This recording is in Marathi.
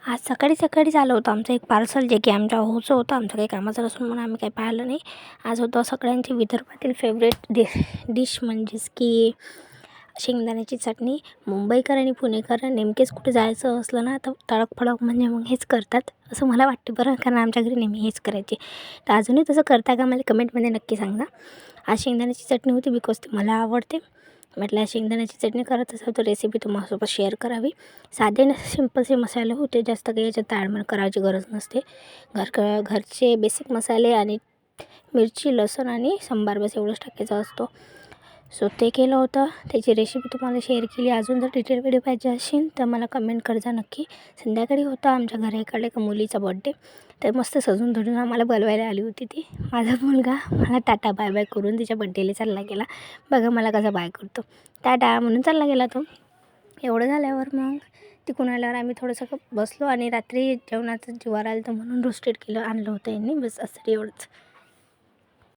आज सकाळी आलं होतं आमचं एक पार्सल, जे की आमच्या भाऊचं होतं. आमचं काही कामाचं नसून म्हणून आम्ही काही पाहिलं नाही. आज होतं सगळ्यांची विदर्भातील फेवरेट डिश म्हणजेच की शेंगदाण्याची चटणी. मुंबईकर आणि पुणेकर नेमकेच कुठे जायचं असलं ना तर तळक-फळक म्हणजे मग हेच करतात असं मला वाटते बरं, कारण आमच्या घरी नेहमी हेच करायचे. तर अजूनही तसं करता का मला कमेंटमध्ये नक्की सांगा. आज शेंगदाण्याची चटणी होती बिकॉज ती मला आवडते. म्हटलं शेंगदाण्याची चटणी करत असाल तर रेसिपी तुम्हाला शेअर करावी. साधे सिंपलचे मसाले होते, जास्त काही याच्यात ताळमेळ करायची गरज नसते. घरचे बेसिक मसाले आणि मिरची, लसूण आणि सांबार बस एवढंच टाकायचं असतो. सो ते केलं होतं, त्याची रेसिपी तुम्हाला शेअर केली. अजून जर डिटेल व्हिडिओ पाहिजे असेल तर मला कमेंट करजा नक्की. संध्याकाळी होता आमच्या घराकडे एका मुलीचा बड्डे, तर मस्त सजून धरून आम्हाला बोलवायला आली होती ती. माझा मुलगा मला टाटा बाय बाय करून तिच्या बड्डेला चालला गेला. बघा मला कसा बाय करतो, टाटा म्हणून चालला गेला तो. एवढं झाल्यावर मग तिकडून आल्यावर आम्ही थोडंसं बसलो आणि रात्री जेवणाचं जीवावर आलं तर म्हणून रोस्टेड आणलं होतं यांनी, बस असं एवढंच.